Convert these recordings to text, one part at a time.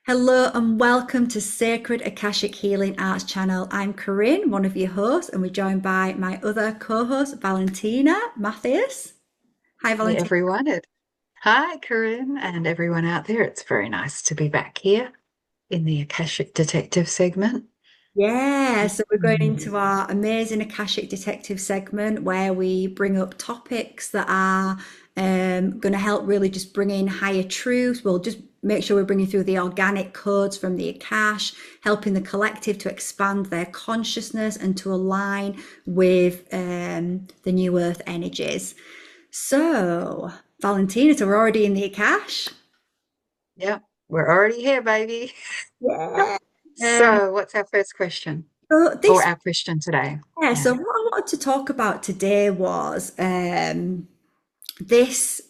Hello and welcome to Sacred Akashic Healing Arts channel. I'm Corinne, one of your hosts, and we're joined by my other co-host, Valentina Matthias. Hi, Hey Valentina. everyone. Hi, Corinne, and everyone out there. It's very nice to be back here in the Akashic Detective segment. Yeah, so we're going Mm. into our amazing Akashic Detective segment where we bring up topics that are going to help really just bring in higher truths. We'll just make sure we're bringing through the organic codes from the Akash, helping the collective to expand their consciousness and to align with the New Earth energies. So, Valentina, so we're already in the Akash. Yeah, we're already here, baby. Yeah. Um, So, what's our first question so or this our question today? Yeah, Yeah. so what I wanted to talk about today was this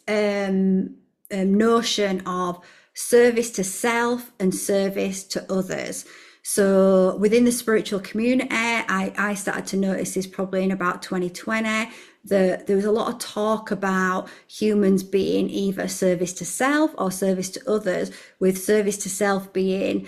notion of service to self and service to others. So within the spiritual community, I started to notice this probably in about 2020. There was a lot of talk about humans being either service to self or service to others, with service to self being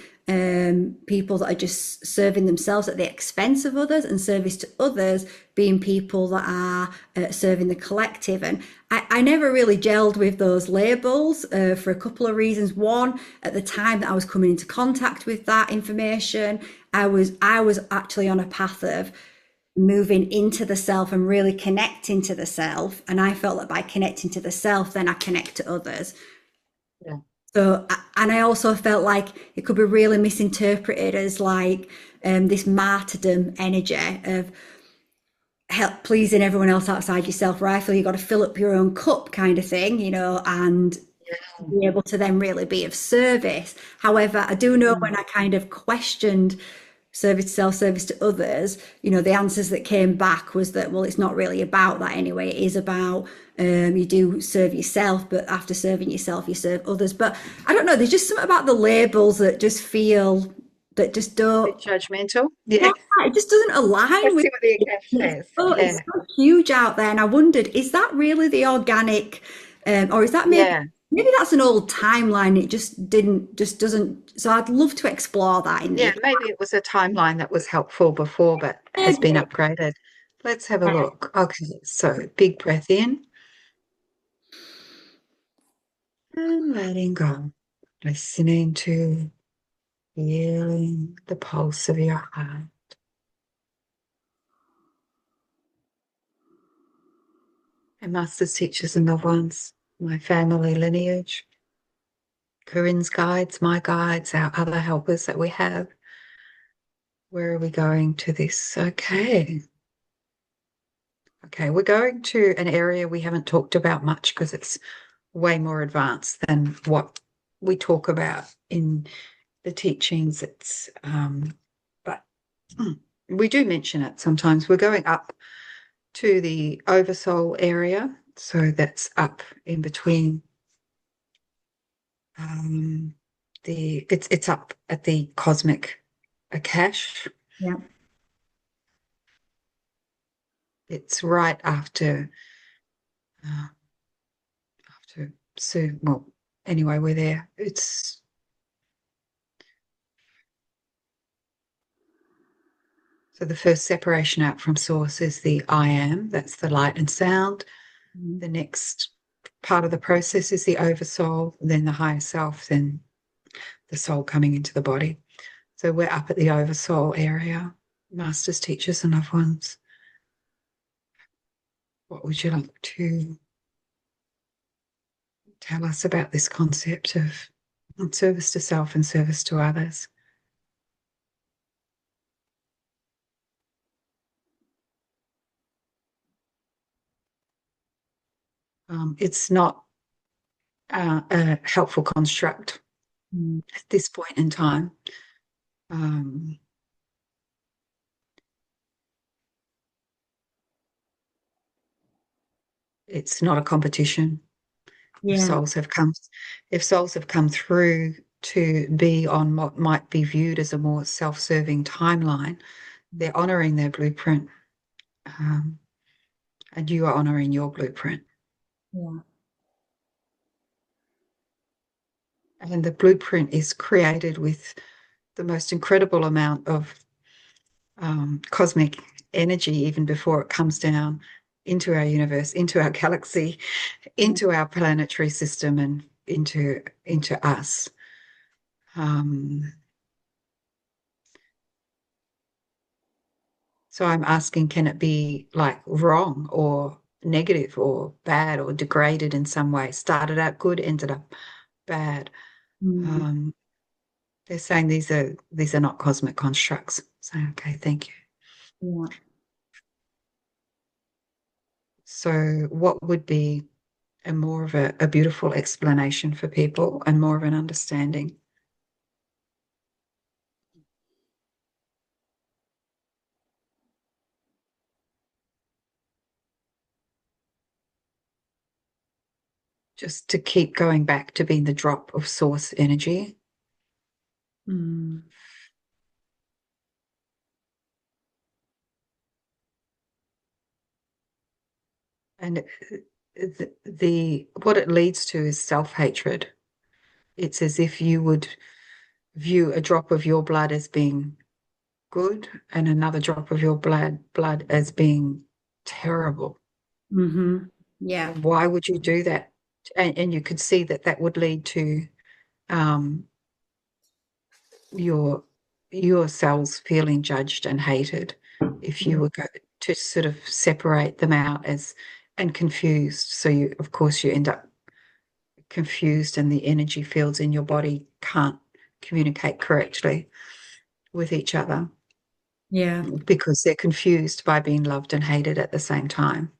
people that are just serving themselves at the expense of others, and service to others being people that are serving the collective. And I never really gelled with those labels for a couple of reasons. One, at the time that I was coming into contact with that information, I was actually on a path of moving into the self and really connecting to the self. And I felt that by connecting to the self, then I connect to others. Yeah. So, and I also felt like it could be really misinterpreted as like this martyrdom energy of help pleasing everyone else outside yourself, right? I feel you got to fill up your own cup kind of thing, and Yeah. be able to then really be of service. However, I do know Mm. when I kind of questioned service to self, service to others, the answers that came back was that, well, it's not really about that anyway. It is about you do serve yourself, but after serving yourself, you serve others. But I don't know, there's just something about the labels that just feel that just Bit don't, judgmental. yeah, Yeah. it just doesn't align Let's with see what the it. Akash It's says. so, it's Yeah. so huge out there. And I wondered, is that really the organic, or is that Yeah. maybe that's an old timeline? It just doesn't. So I'd love to explore that in Yeah. the Maybe it was a timeline that was helpful before, but has been maybe. upgraded. Let's have a look. Okay. So, big breath in. And letting go, listening to, feeling the pulse of your heart. And masters, teachers, and loved ones, my family lineage, Corinne's guides, my guides, our other helpers that we have. Where are we going to this? Okay. Okay, we're going to an area we haven't talked about much because it's way more advanced than what we talk about in the teachings. But we do mention it sometimes. We're going up to the oversoul area, so that's up in between it's up at the cosmic Akash. Yeah. It's right uh, after so well anyway, we're there. It's so the first separation out from source is the I am, that's the light and sound. Mhm. The next part of the process is the oversoul, then the higher self, then the soul coming into the body. So we're up at the oversoul area. Masters, teachers, and loved ones. What would you like to tell us about this concept of service to self and service to others? It's not a helpful construct Mm. at this point in time. Um, it's not a competition. If Yeah. souls have come, if souls have come through to be on what might be viewed as a more self-serving timeline, they're honoring their blueprint, um, and you are honoring your blueprint. Yeah. And the blueprint is created with the most incredible amount of cosmic energy, even before it comes down into our universe, into our galaxy, into our planetary system, and into us. Um, so I'm asking, can it be like wrong or negative or bad or degraded in some way? Started out good, ended up bad. Mm. Um, they're saying these are not cosmic constructs. So okay, thank you. Yeah. So what would be a more of a beautiful explanation for people and more of an understanding? Just to keep going back to being the drop of source energy. Mm. And the what it leads to is self-hatred. It's as if you would view a drop of your blood as being good and another drop of your blood as being terrible. Mm-hmm. Yeah. And why would you do that? And you could see that that would lead to um, your your cells feeling judged and hated if you Yeah. were to sort of separate them out as and confused. So you, of course, you end up confused, and the energy fields in your body can't communicate correctly with each other Yeah. because they're confused by being loved and hated at the same time.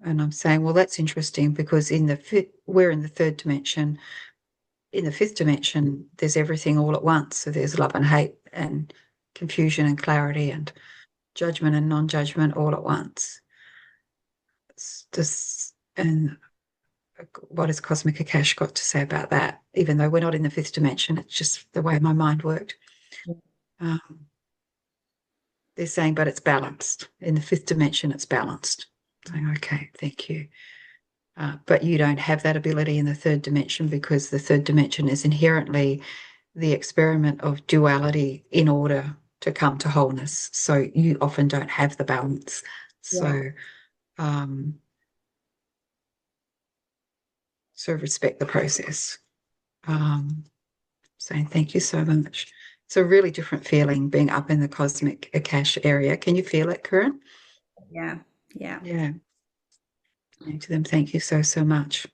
And I'm saying, well, that's interesting because we're in the third dimension. In the fifth dimension, there's everything all at once. So there's love and hate and confusion and clarity and judgment and non-judgment all at once. And what has Cosmic Akash got to say about that? Even though we're not in the fifth dimension, it's just the way my mind worked. Um, they're saying, but it's balanced. In the fifth dimension, it's balanced. Saying, okay, thank you. But you don't have that ability in the third dimension because the third dimension is inherently the experiment of duality in order to come to wholeness. So you often don't have the balance. Yeah. Um, so respect the process. Um, saying thank you so much. It's a really different feeling being up in the cosmic Akash area. Can you feel it, Karen? Yeah. Yeah. Yeah. To them, thank you so, so much.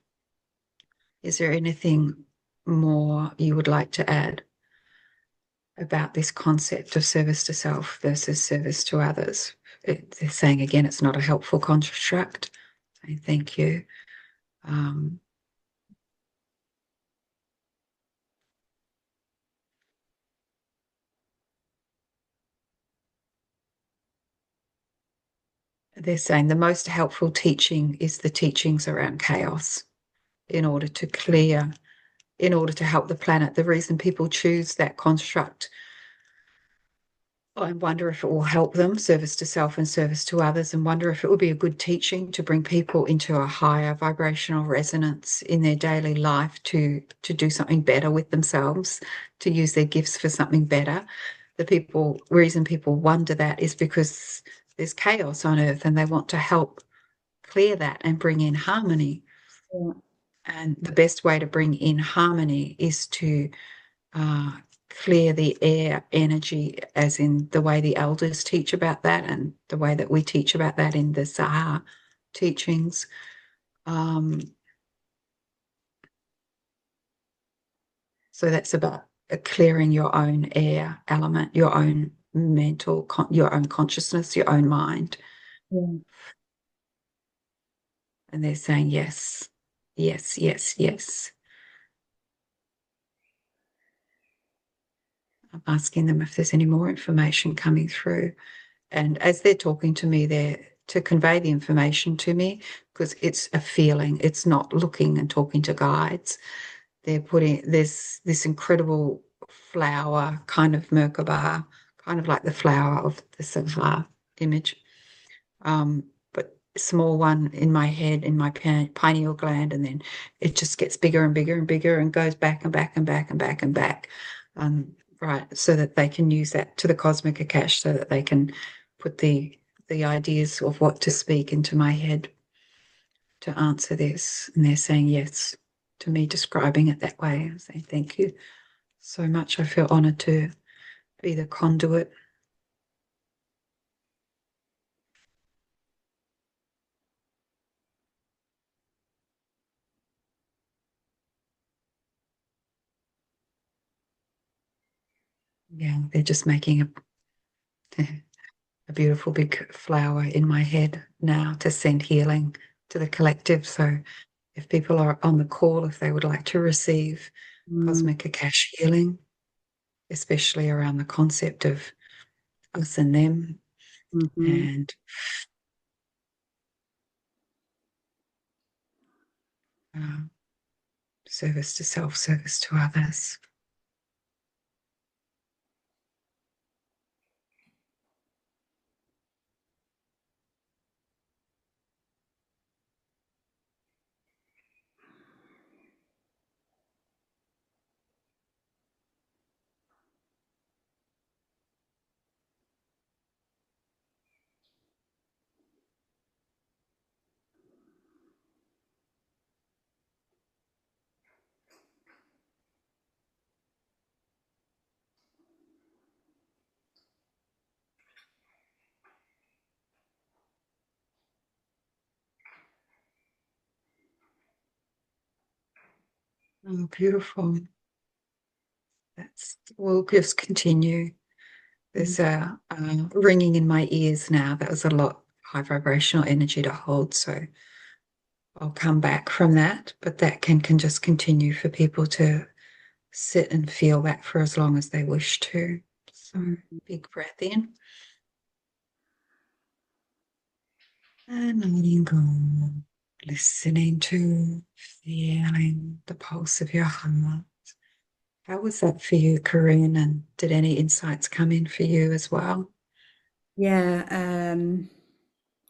Is there anything more you would like to add about this concept of service to self versus service to others? They're saying again, it's not a helpful construct. Saying thank you. Um, they're saying the most helpful teaching is the teachings around chaos in order to clear, in order to help the planet. The reason people choose that construct, I wonder if it will help them, service to self and service to others, and wonder if it would be a good teaching to bring people into a higher vibrational resonance in their daily life to do something better with themselves, to use their gifts for something better. The reason people wonder that is because there's chaos on earth and they want to help clear that and bring in harmony. Yeah. And the best way to bring in harmony is to uh, clear the air energy, as in the way the elders teach about that and the way that we teach about that in the Saha teachings. Um, so that's about clearing your own air element, your own your own consciousness, your own mind. Yeah. And they're saying, yes, yes, yes, yes. I'm asking them if there's any more information coming through. And as they're talking to me, they're to convey the information to me because it's a feeling. It's not looking and talking to guides. There's this incredible flower, kind of Merkaba, kind of like the flower of the Sahara image. But small one in my head, in my pineal gland, and then it just gets bigger and bigger and bigger and goes back and back and back and back and back. Right, so that they can use that to the cosmic Akash, so that they can put the ideas of what to speak into my head to answer this. And they're saying yes to me describing it that way. I'm saying thank you so much. I feel honored to be the conduit. Yeah, they're just making a beautiful big flower in my head now to send healing to the collective. So if people are on the call, if they would like to receive Mm, cosmic Akash healing, especially around the concept of us and them, mhm, and uh, service to self, service to others. Oh, beautiful. We'll just continue. mm, There's a ringing in my ears now. That was a lot high vibrational energy to hold. So I'll come back from that, but that can just continue for people to sit and feel that for as long as they wish to. So mm. big breath in and letting go. Listening to, feeling the pulse of your heart. How was that for you, Corinne? And did any insights come in for you as well? Yeah,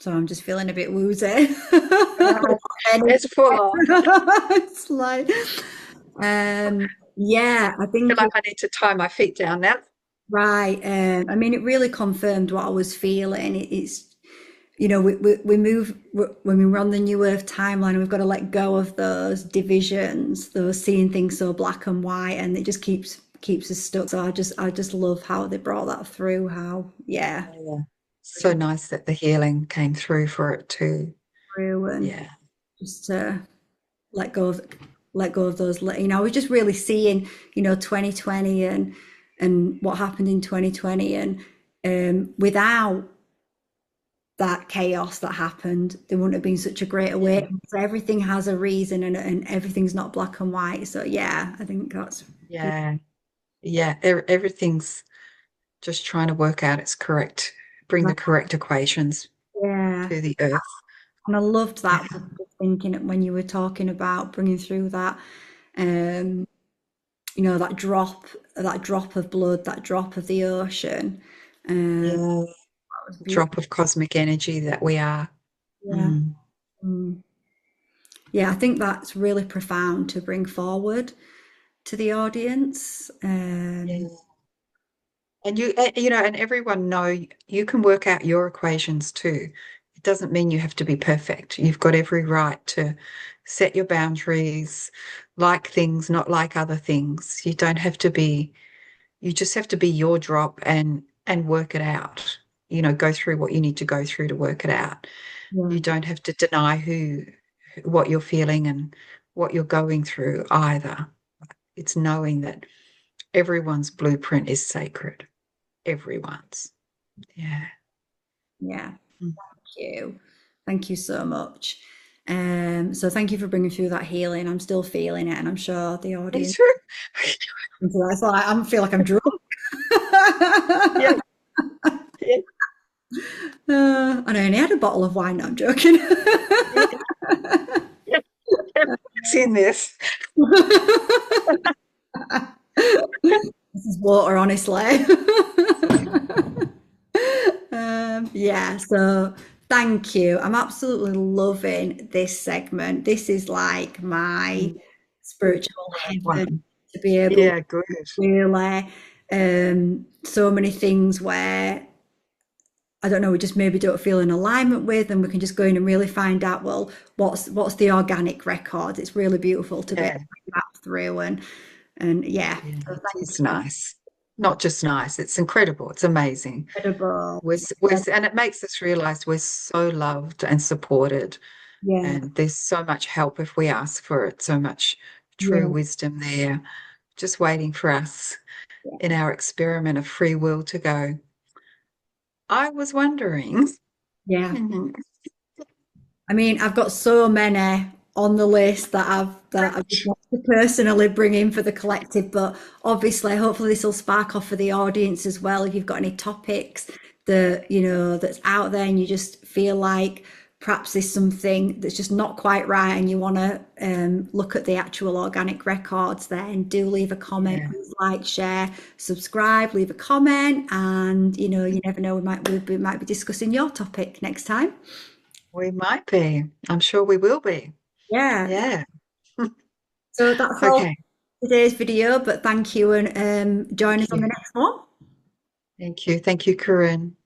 so I'm just feeling a bit woozy. Uh, it's full on. It's like, yeah, I I feel think like I need to tie my feet down now. right. I mean, it really confirmed what I was feeling. It's, we move when we're on the New Earth timeline, we've got to let go of those divisions, those seeing things so black and white, and it just keeps us stuck. So I just love how they brought that through. How, yeah, Yeah. So nice that the healing came through for it too. through and Yeah. just to let go of let go of those. I was just really seeing 2020 and what happened in 2020, and without that chaos that happened, there wouldn't have been such a great Yeah. awakening. So everything has a reason, and everything's not black and white. So yeah, I think that's Yeah. Yeah. Everything's just trying to work out its correct, bring the correct equations yeah. to the earth. And I loved Yeah. that thinking when you were talking about bringing through that, um, that drop of blood, that drop of the ocean. That Yeah. was beautiful. Drop of cosmic energy that we are. Yeah. Mm. Mm. Yeah, I think that's really profound to bring forward to the audience. Yeah. And and everyone know you can work out your equations too. It doesn't mean you have to be perfect. You've got every right to set your boundaries, like things, not like other things. You don't have to be, you just have to be your drop and work it out. Go through what you need to go through to work it out. Yeah, You don't have to deny what you're feeling and what you're going through either. It's knowing that everyone's blueprint is sacred. Everyone's. Yeah. yeah. Mm. Thank you. Thank you so much. So thank you for bringing through that healing. I'm still feeling it, and I'm sure the Me audience. too. It's like I feel like I'm drunk. Yeah. Yeah. And I only had a bottle of wine. No, I'm joking. Yeah. Yeah. Yeah. Seen this. This is water, honestly. Yeah, so Thank you. I'm absolutely loving this segment. This is like my Mm, spiritual great heaven one. to be able to Yeah, good. really so many things where I don't know, we just maybe don't feel in alignment with, and we can just go in and really find out, well, what's the organic record? It's really beautiful to be able Yeah, to map through and yeah, yeah, so it thank is you. nice. Not just nice, it's incredible. It's amazing. Incredible. And it makes us realize we're so loved and supported, Yeah, and there's so much help if we ask for it, so much true yeah, wisdom there, just waiting for us in yeah, our experiment of free will to go. I was wondering, yeah. mhm, I mean, I've got so many on the list that I just want to personally bring in for the collective, but obviously, hopefully, this will spark off for the audience as well. If you've got any topics that that's out there, and you just feel like perhaps there's something that's just not quite right, and you want to look at the actual organic records, then do leave a comment, yeah, please like, share, subscribe, leave a comment, and you never know, we might be discussing your topic next time. we might be. I'm sure we will be. Yeah. Yeah. So that's all Okay. for today's video, but thank you and join us Thank on you. the next one. Thank you. Thank you, Corinne.